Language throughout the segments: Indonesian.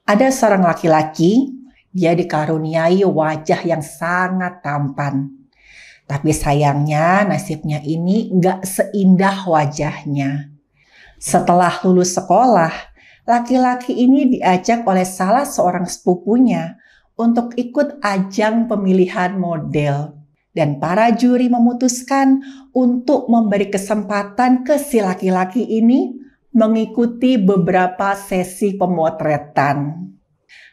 Ada seorang laki-laki, dia dikaruniai wajah yang sangat tampan. Tapi sayangnya nasibnya ini nggak seindah wajahnya. Setelah lulus sekolah, laki-laki ini diajak oleh salah seorang sepupunya untuk ikut ajang pemilihan model. Dan para juri memutuskan untuk memberi kesempatan ke si laki-laki ini mengikuti beberapa sesi pemotretan.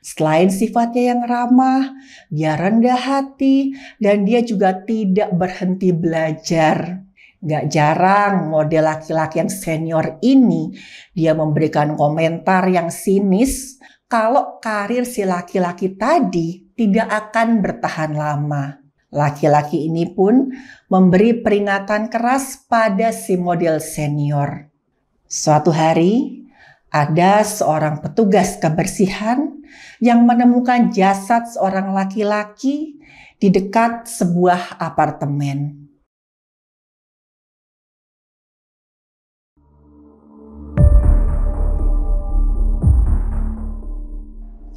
Selain sifatnya yang ramah, dia rendah hati, dan dia juga tidak berhenti belajar. Gak jarang model laki-laki yang senior ini, dia memberikan komentar yang sinis kalau karir si laki-laki tadi tidak akan bertahan lama. Laki-laki ini pun memberi peringatan keras pada si model senior. Suatu hari, ada seorang petugas kebersihan yang menemukan jasad seorang laki-laki di dekat sebuah apartemen.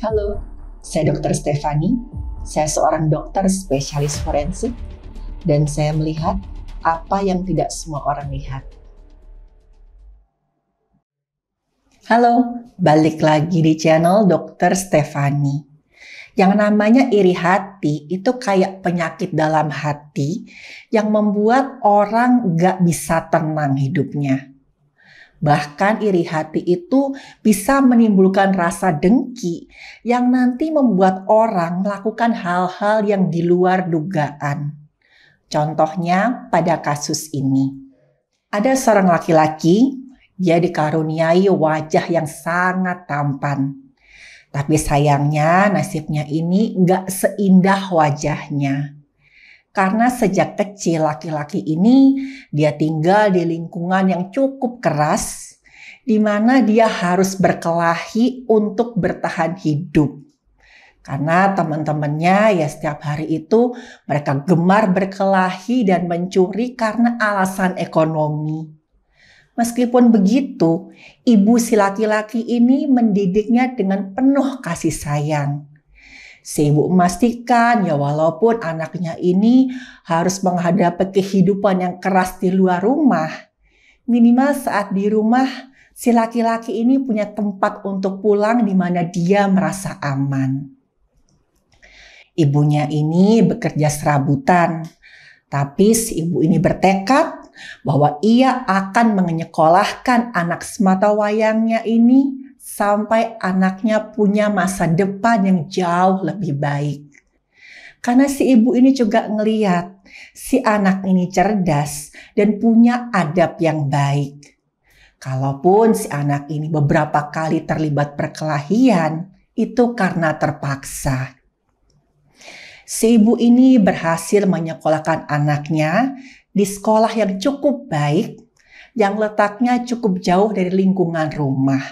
Halo, saya Dr. Stefani. Saya seorang dokter spesialis forensik dan saya melihat apa yang tidak semua orang lihat. Halo, balik lagi di channel Dr. Stefani. Yang namanya iri hati itu kayak penyakit dalam hati yang membuat orang gak bisa tenang hidupnya. Bahkan iri hati itu bisa menimbulkan rasa dengki yang nanti membuat orang melakukan hal-hal yang di luar dugaan. Contohnya pada kasus ini. Ada seorang laki-laki, dia dikaruniai wajah yang sangat tampan. Tapi sayangnya nasibnya ini nggak seindah wajahnya. Karena sejak kecil laki-laki ini dia tinggal di lingkungan yang cukup keras, di mana dia harus berkelahi untuk bertahan hidup. Karena teman-temannya ya setiap hari itu mereka gemar berkelahi dan mencuri karena alasan ekonomi. Meskipun begitu, ibu si laki-laki ini mendidiknya dengan penuh kasih sayang. Si ibu memastikan ya walaupun anaknya ini harus menghadapi kehidupan yang keras di luar rumah, minimal saat di rumah si laki-laki ini punya tempat untuk pulang di mana dia merasa aman. Ibunya ini bekerja serabutan, tapi si ibu ini bertekad bahwa ia akan menyekolahkan anak sematawayangnya ini sampai anaknya punya masa depan yang jauh lebih baik. Karena si ibu ini juga ngeliat si anak ini cerdas dan punya adab yang baik. Kalaupun si anak ini beberapa kali terlibat perkelahian, itu karena terpaksa. Si ibu ini berhasil menyekolahkan anaknya di sekolah yang cukup baik, yang letaknya cukup jauh dari lingkungan rumah.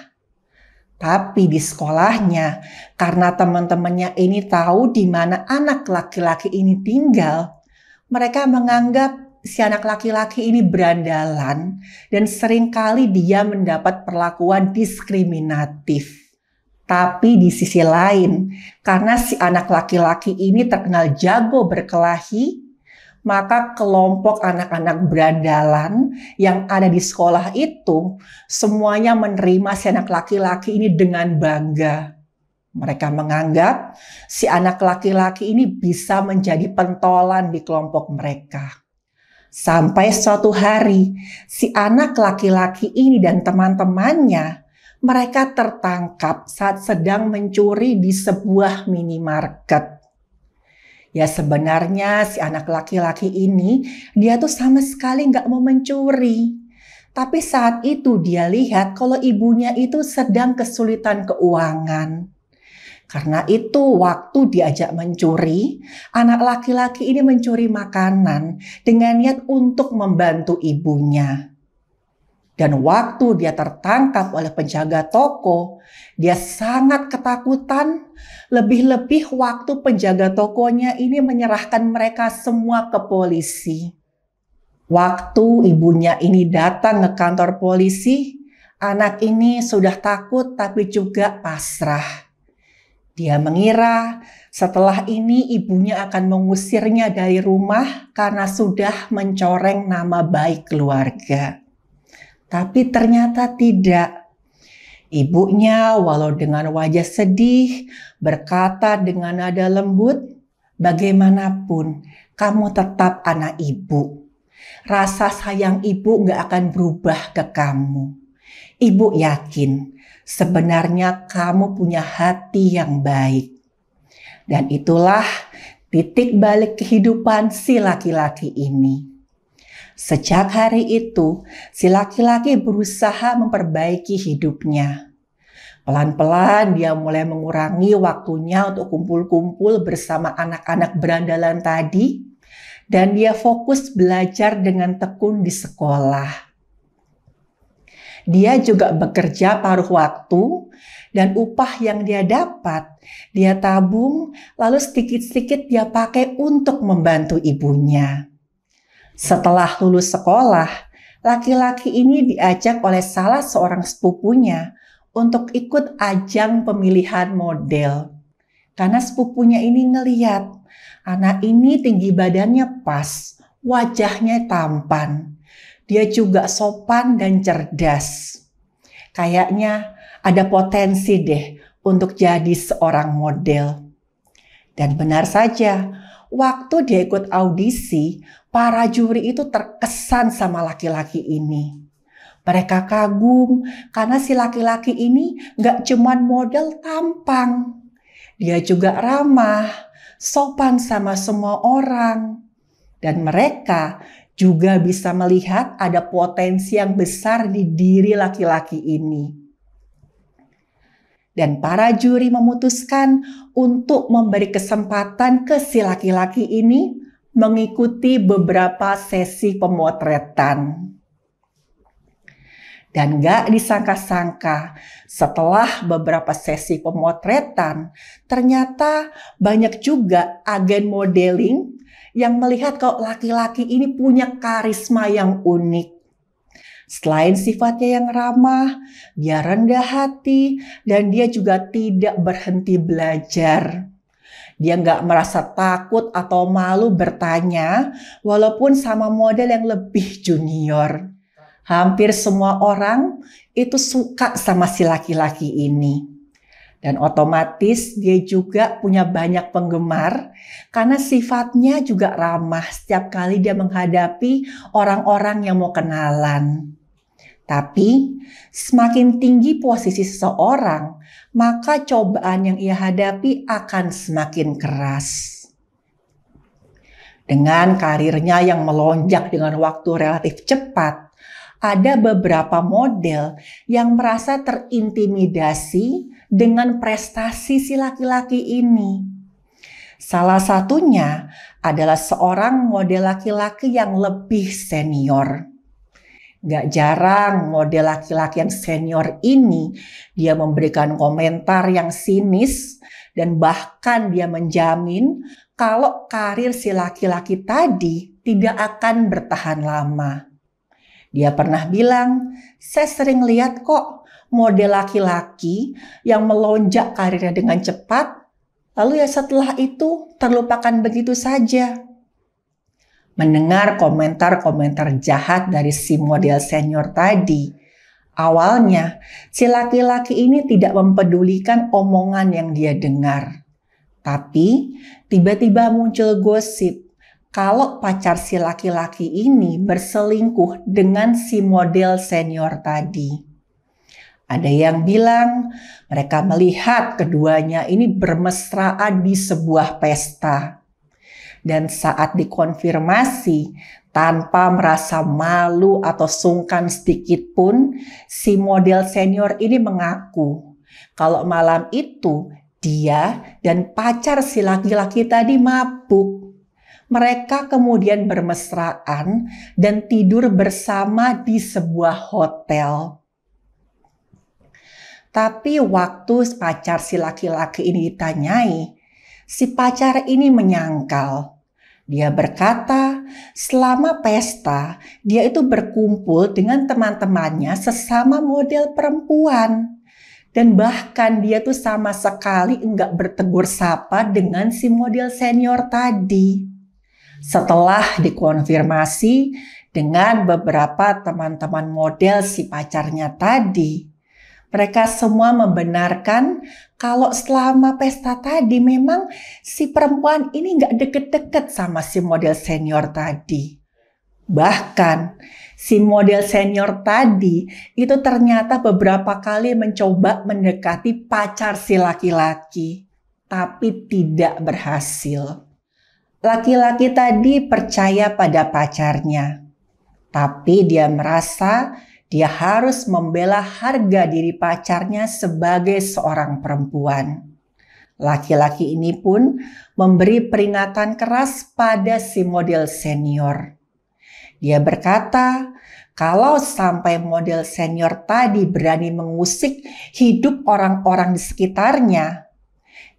Tapi di sekolahnya, karena teman-temannya ini tahu di mana anak laki-laki ini tinggal, mereka menganggap si anak laki-laki ini berandalan dan seringkali dia mendapat perlakuan diskriminatif. Tapi di sisi lain, karena si anak laki-laki ini terkenal jago berkelahi, maka kelompok anak-anak berandalan yang ada di sekolah itu semuanya menerima si anak laki-laki ini dengan bangga. Mereka menganggap si anak laki-laki ini bisa menjadi pentolan di kelompok mereka. Sampai suatu hari, si anak laki-laki ini dan teman-temannya mereka tertangkap saat sedang mencuri di sebuah minimarket. Ya sebenarnya si anak laki-laki ini dia tuh sama sekali nggak mau mencuri. Tapi saat itu dia lihat kalau ibunya itu sedang kesulitan keuangan. Karena itu waktu diajak mencuri, anak laki-laki ini mencuri makanan dengan niat untuk membantu ibunya. Dan waktu dia tertangkap oleh penjaga toko, dia sangat ketakutan. Lebih-lebih waktu penjaga tokonya ini menyerahkan mereka semua ke polisi. Waktu ibunya ini datang ke kantor polisi, anak ini sudah takut tapi juga pasrah. Dia mengira setelah ini ibunya akan mengusirnya dari rumah karena sudah mencoreng nama baik keluarga. Tapi ternyata tidak. Ibunya walau dengan wajah sedih berkata dengan nada lembut, "Bagaimanapun kamu tetap anak ibu. Rasa sayang ibu gak akan berubah ke kamu. Ibu yakin sebenarnya kamu punya hati yang baik." Dan itulah titik balik kehidupan si laki-laki ini. Sejak hari itu, si laki-laki berusaha memperbaiki hidupnya. Pelan-pelan dia mulai mengurangi waktunya untuk kumpul-kumpul bersama anak-anak berandalan tadi, dan dia fokus belajar dengan tekun di sekolah. Dia juga bekerja paruh waktu, dan upah yang dia dapat, dia tabung, lalu sedikit-sedikit dia pakai untuk membantu ibunya. Setelah lulus sekolah, laki-laki ini diajak oleh salah seorang sepupunya untuk ikut ajang pemilihan model. Karena sepupunya ini ngeliat, anak ini tinggi badannya pas, wajahnya tampan. Dia juga sopan dan cerdas. Kayaknya ada potensi deh untuk jadi seorang model. Dan benar saja, waktu dia ikut audisi, para juri itu terkesan sama laki-laki ini. Mereka kagum karena si laki-laki ini gak cuman model tampang. Dia juga ramah, sopan sama semua orang. Dan mereka juga bisa melihat ada potensi yang besar di diri laki-laki ini. Dan para juri memutuskan untuk memberi kesempatan ke si laki-laki ini mengikuti beberapa sesi pemotretan. Dan gak disangka-sangka, setelah beberapa sesi pemotretan, ternyata banyak juga agen modeling yang melihat kalau laki-laki ini punya karisma yang unik. Selain sifatnya yang ramah, dia rendah hati, dan dia juga tidak berhenti belajar. Dia nggak merasa takut atau malu bertanya, walaupun sama model yang lebih junior. Hampir semua orang itu suka sama si laki-laki ini. Dan otomatis dia juga punya banyak penggemar karena sifatnya juga ramah setiap kali dia menghadapi orang-orang yang mau kenalan. Tapi semakin tinggi posisi seseorang, maka cobaan yang ia hadapi akan semakin keras. Dengan karirnya yang melonjak dengan waktu relatif cepat, ada beberapa model yang merasa terintimidasi dengan prestasi si laki-laki ini. Salah satunya adalah seorang model laki-laki yang lebih senior. Gak jarang model laki-laki yang senior ini dia memberikan komentar yang sinis dan bahkan dia menjamin kalau karir si laki-laki tadi tidak akan bertahan lama. Dia pernah bilang, "Saya sering lihat kok model laki-laki yang melonjak karirnya dengan cepat, lalu ya setelah itu terlupakan begitu saja." Mendengar komentar-komentar jahat dari si model senior tadi, awalnya si laki-laki ini tidak mempedulikan omongan yang dia dengar. Tapi tiba-tiba muncul gosip kalau pacar si laki-laki ini berselingkuh dengan si model senior tadi. Ada yang bilang mereka melihat keduanya ini bermesraan di sebuah pesta. Dan saat dikonfirmasi, tanpa merasa malu atau sungkan sedikit pun, si model senior ini mengaku kalau malam itu dia dan pacar si laki-laki tadi mabuk. Mereka kemudian bermesraan dan tidur bersama di sebuah hotel. Tapi waktu pacar si laki-laki ini ditanyai, si pacar ini menyangkal. Dia berkata, selama pesta, dia itu berkumpul dengan teman-temannya sesama model perempuan. Dan bahkan dia tuh sama sekali enggak bertegur sapa dengan si model senior tadi. Setelah dikonfirmasi dengan beberapa teman-teman model si pacarnya tadi, mereka semua membenarkan kalau selama pesta tadi memang si perempuan ini nggak deket-deket sama si model senior tadi. Bahkan si model senior tadi itu ternyata beberapa kali mencoba mendekati pacar si laki-laki, tapi tidak berhasil. Laki-laki tadi percaya pada pacarnya, tapi dia merasa dia harus membela harga diri pacarnya sebagai seorang perempuan. Laki-laki ini pun memberi peringatan keras pada si model senior. Dia berkata, kalau sampai model senior tadi berani mengusik hidup orang-orang di sekitarnya,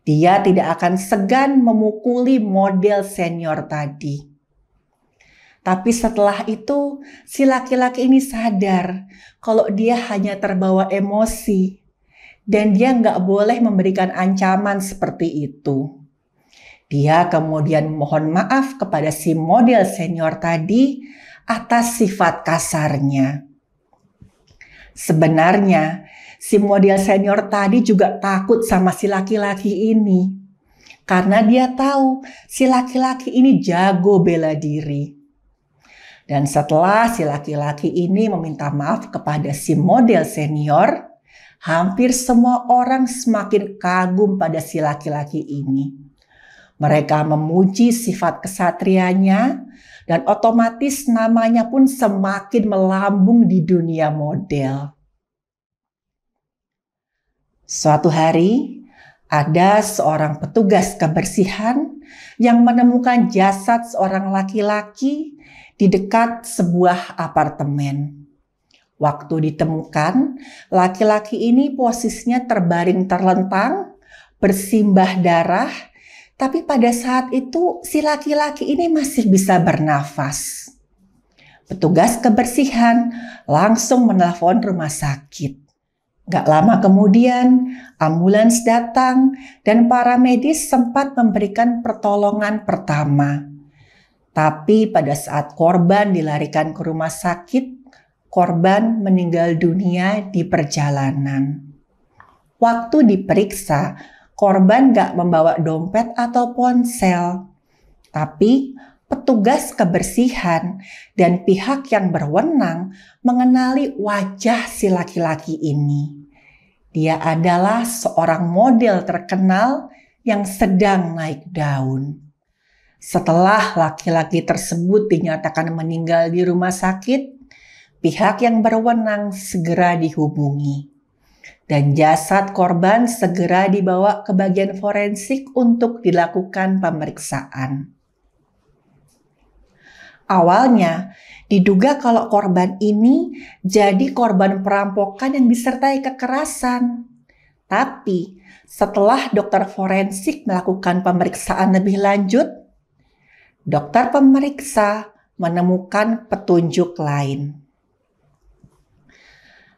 dia tidak akan segan memukuli model senior tadi. Tapi setelah itu, si laki-laki ini sadar kalau dia hanya terbawa emosi dan dia nggak boleh memberikan ancaman seperti itu. Dia kemudian mohon maaf kepada si model senior tadi atas sifat kasarnya. Sebenarnya, si model senior tadi juga takut sama si laki-laki ini. Karena dia tahu si laki-laki ini jago bela diri. Dan setelah si laki-laki ini meminta maaf kepada si model senior, hampir semua orang semakin kagum pada si laki-laki ini. Mereka memuji sifat kesatrianya dan otomatis namanya pun semakin melambung di dunia model. Suatu hari, ada seorang petugas kebersihan yang menemukan jasad seorang laki-laki di dekat sebuah apartemen. Waktu ditemukan, laki-laki ini posisinya terbaring terlentang, bersimbah darah, tapi pada saat itu si laki-laki ini masih bisa bernafas. Petugas kebersihan langsung menelpon rumah sakit. Gak lama kemudian, ambulans datang dan para medis sempat memberikan pertolongan pertama. Tapi pada saat korban dilarikan ke rumah sakit, korban meninggal dunia di perjalanan. Waktu diperiksa, korban gak membawa dompet atau ponsel. Tapi petugas kebersihan dan pihak yang berwenang mengenali wajah si laki-laki ini. Dia adalah seorang model terkenal yang sedang naik daun. Setelah laki-laki tersebut dinyatakan meninggal di rumah sakit, pihak yang berwenang segera dihubungi. Dan jasad korban segera dibawa ke bagian forensik untuk dilakukan pemeriksaan. Awalnya diduga kalau korban ini jadi korban perampokan yang disertai kekerasan. Tapi setelah dokter forensik melakukan pemeriksaan lebih lanjut, dokter pemeriksa menemukan petunjuk lain.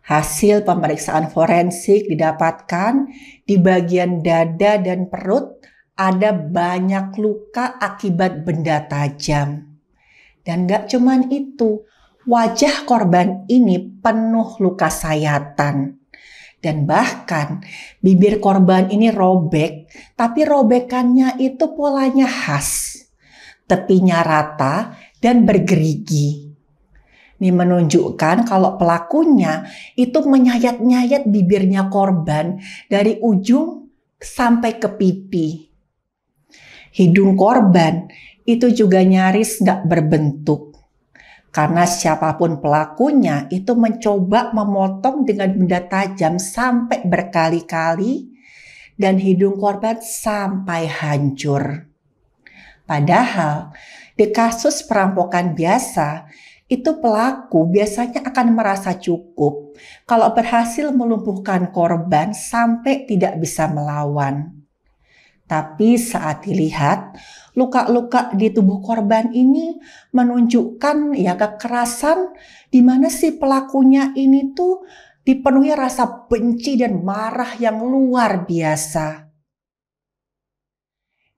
Hasil pemeriksaan forensik didapatkan di bagian dada dan perut ada banyak luka akibat benda tajam. Dan gak cuman itu, wajah korban ini penuh luka sayatan. Dan bahkan bibir korban ini robek, tapi robekannya itu polanya khas. Tepinya rata dan bergerigi. Ini menunjukkan kalau pelakunya itu menyayat-nyayat bibirnya korban dari ujung sampai ke pipi. Hidung korban itu juga nyaris gak berbentuk. Karena siapapun pelakunya itu mencoba memotong dengan benda tajam sampai berkali-kali dan hidung korban sampai hancur. Padahal di kasus perampokan biasa, itu pelaku biasanya akan merasa cukup kalau berhasil melumpuhkan korban sampai tidak bisa melawan. Tapi saat dilihat, luka-luka di tubuh korban ini menunjukkan kekerasan di mana si pelakunya ini tuh dipenuhi rasa benci dan marah yang luar biasa.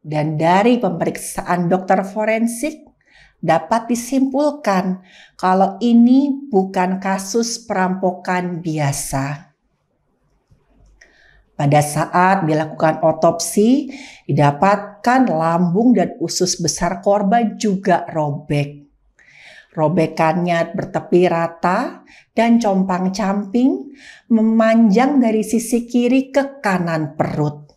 Dan dari pemeriksaan dokter forensik dapat disimpulkan kalau ini bukan kasus perampokan biasa. Pada saat dilakukan otopsi, didapatkan lambung dan usus besar korban juga robek. Robekannya bertepi rata dan compang-camping memanjang dari sisi kiri ke kanan perut.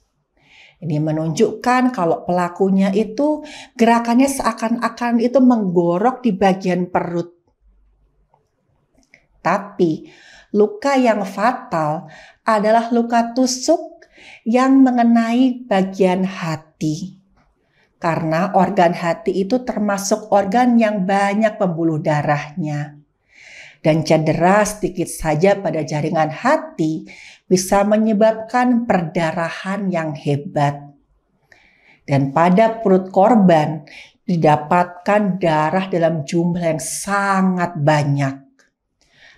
Ini menunjukkan kalau pelakunya itu gerakannya seakan-akan itu menggorok di bagian perut. Tapi luka yang fatal adalah luka tusuk yang mengenai bagian hati. Karena organ hati itu termasuk organ yang banyak pembuluh darahnya. Dan cedera sedikit saja pada jaringan hati bisa menyebabkan perdarahan yang hebat. Dan pada perut korban didapatkan darah dalam jumlah yang sangat banyak.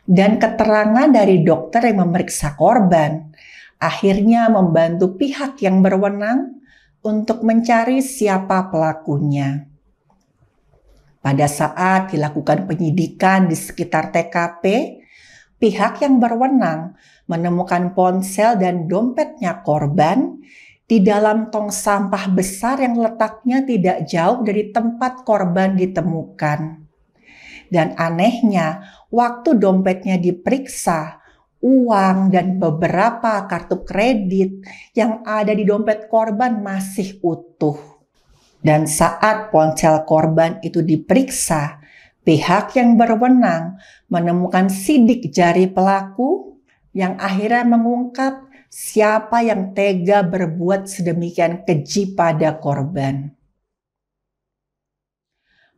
Dan keterangan dari dokter yang memeriksa korban akhirnya membantu pihak yang berwenang untuk mencari siapa pelakunya. Pada saat dilakukan penyidikan di sekitar TKP, pihak yang berwenang menemukan ponsel dan dompetnya korban di dalam tong sampah besar yang letaknya tidak jauh dari tempat korban ditemukan. Dan anehnya, waktu dompetnya diperiksa, uang dan beberapa kartu kredit yang ada di dompet korban masih utuh. Dan saat ponsel korban itu diperiksa, pihak yang berwenang menemukan sidik jari pelaku yang akhirnya mengungkap siapa yang tega berbuat sedemikian keji pada korban.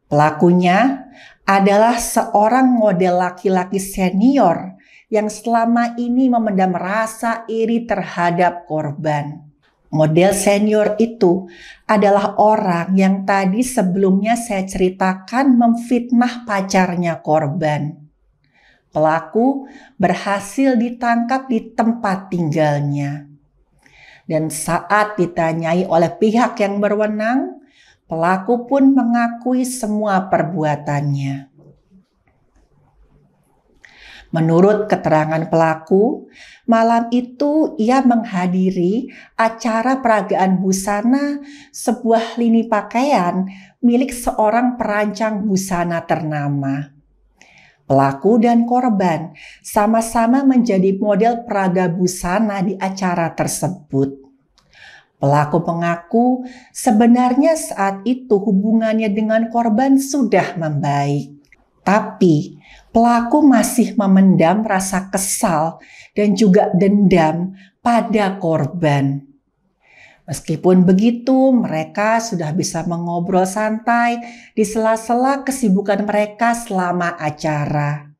Pelakunya adalah seorang model laki-laki senior yang selama ini memendam rasa iri terhadap korban. Model senior itu adalah orang yang tadi sebelumnya saya ceritakan memfitnah pacarnya korban. Pelaku berhasil ditangkap di tempat tinggalnya. Dan saat ditanyai oleh pihak yang berwenang, pelaku pun mengakui semua perbuatannya. Menurut keterangan pelaku, malam itu ia menghadiri acara peragaan busana sebuah lini pakaian milik seorang perancang busana ternama. Pelaku dan korban sama-sama menjadi model peraga busana di acara tersebut. Pelaku mengaku sebenarnya saat itu hubungannya dengan korban sudah membaik. Tapi pelaku masih memendam rasa kesal dan juga dendam pada korban. Meskipun begitu, mereka sudah bisa mengobrol santai di sela-sela kesibukan mereka selama acara.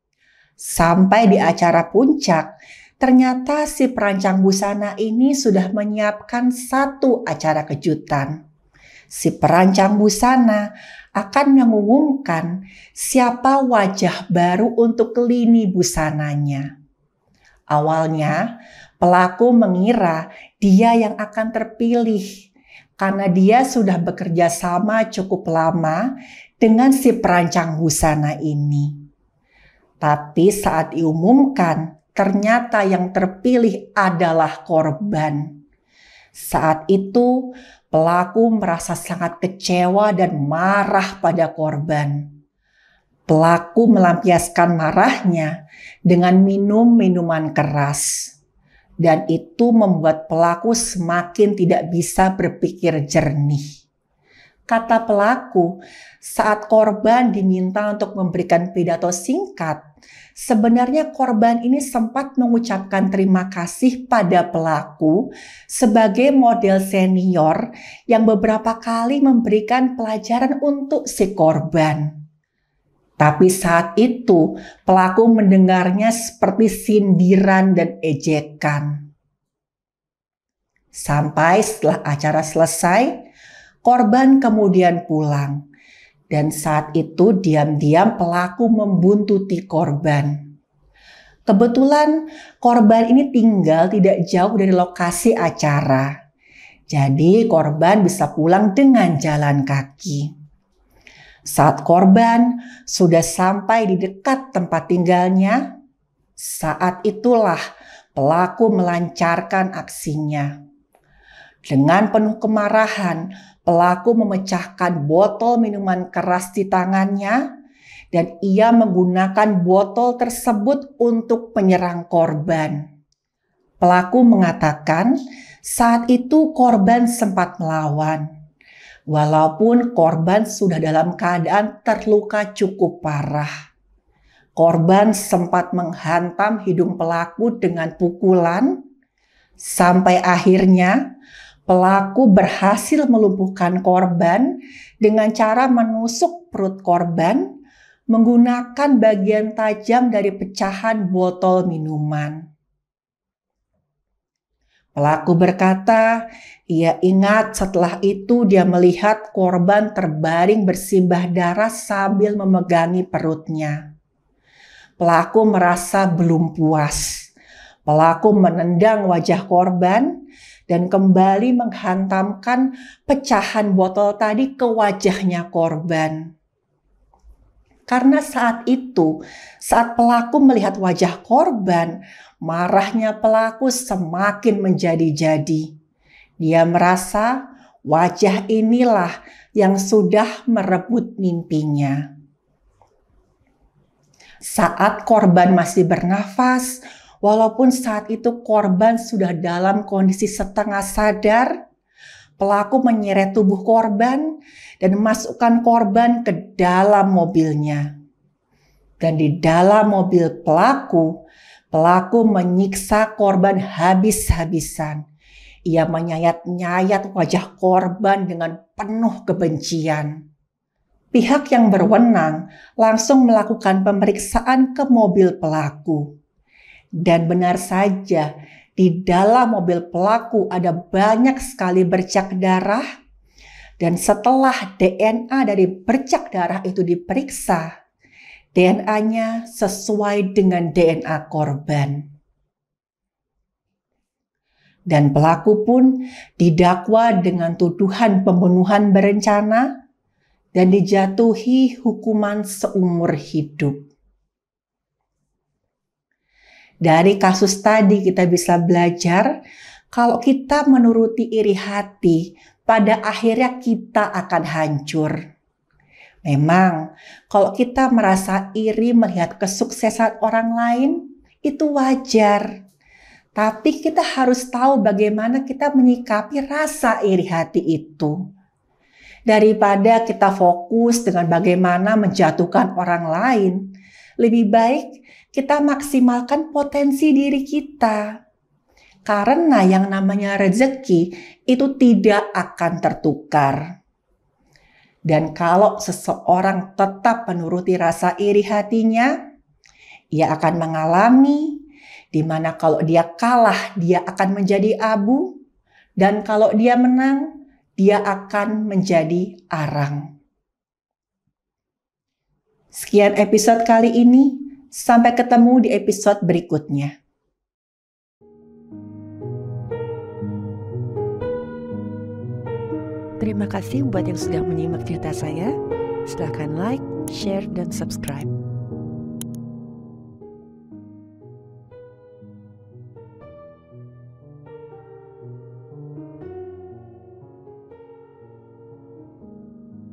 Sampai di acara puncak, ternyata si perancang busana ini sudah menyiapkan satu acara kejutan. Si perancang busana akan mengumumkan siapa wajah baru untuk lini busananya. Awalnya, pelaku mengira dia yang akan terpilih karena dia sudah bekerja sama cukup lama dengan si perancang busana ini. Tapi saat diumumkan, ternyata yang terpilih adalah korban. Saat itu, pelaku merasa sangat kecewa dan marah pada korban. Pelaku melampiaskan marahnya dengan minum minuman keras. Dan itu membuat pelaku semakin tidak bisa berpikir jernih. Kata pelaku, saat korban diminta untuk memberikan pidato singkat, sebenarnya korban ini sempat mengucapkan terima kasih pada pelaku sebagai model senior yang beberapa kali memberikan pelajaran untuk si korban. Tapi saat itu pelaku mendengarnya seperti sindiran dan ejekan. Sampai setelah acara selesai, korban kemudian pulang. Dan saat itu diam-diam pelaku membuntuti korban. Kebetulan korban ini tinggal tidak jauh dari lokasi acara. Jadi korban bisa pulang dengan jalan kaki. Saat korban sudah sampai di dekat tempat tinggalnya, saat itulah pelaku melancarkan aksinya. Dengan penuh kemarahan, pelaku memecahkan botol minuman keras di tangannya dan ia menggunakan botol tersebut untuk menyerang korban. Pelaku mengatakan saat itu korban sempat melawan. Walaupun korban sudah dalam keadaan terluka cukup parah. Korban sempat menghantam hidung pelaku dengan pukulan, sampai akhirnya pelaku berhasil melumpuhkan korban dengan cara menusuk perut korban menggunakan bagian tajam dari pecahan botol minuman. Pelaku berkata, ia ingat setelah itu dia melihat korban terbaring bersimbah darah sambil memegangi perutnya. Pelaku merasa belum puas. Pelaku menendang wajah korban dan kembali menghantamkan pecahan botol tadi ke wajahnya korban. Karena saat itu, saat pelaku melihat wajah korban, marahnya pelaku semakin menjadi-jadi. Dia merasa wajah inilah yang sudah merebut mimpinya. Saat korban masih bernafas, walaupun saat itu korban sudah dalam kondisi setengah sadar, pelaku menyeret tubuh korban dan memasukkan korban ke dalam mobilnya. Dan di dalam mobil pelaku menyiksa korban habis-habisan. Ia menyayat-nyayat wajah korban dengan penuh kebencian. Pihak yang berwenang langsung melakukan pemeriksaan ke mobil pelaku. Dan benar saja, di dalam mobil pelaku ada banyak sekali bercak darah. Dan setelah DNA dari bercak darah itu diperiksa, DNA-nya sesuai dengan DNA korban. Dan pelaku pun didakwa dengan tuduhan pembunuhan berencana dan dijatuhi hukuman seumur hidup. Dari kasus tadi kita bisa belajar kalau kita menuruti iri hati, pada akhirnya kita akan hancur. Memang kalau kita merasa iri melihat kesuksesan orang lain, itu wajar. Tapi kita harus tahu bagaimana kita menyikapi rasa iri hati itu. Daripada kita fokus dengan bagaimana menjatuhkan orang lain, lebih baik kita maksimalkan potensi diri kita. Karena yang namanya rezeki itu tidak akan tertukar. Dan kalau seseorang tetap menuruti rasa iri hatinya, ia akan mengalami di mana kalau dia kalah, dia akan menjadi abu, dan kalau dia menang, dia akan menjadi arang. Sekian episode kali ini, sampai ketemu di episode berikutnya. Terima kasih buat yang sudah menyimak cerita saya. Silakan like, share, dan subscribe.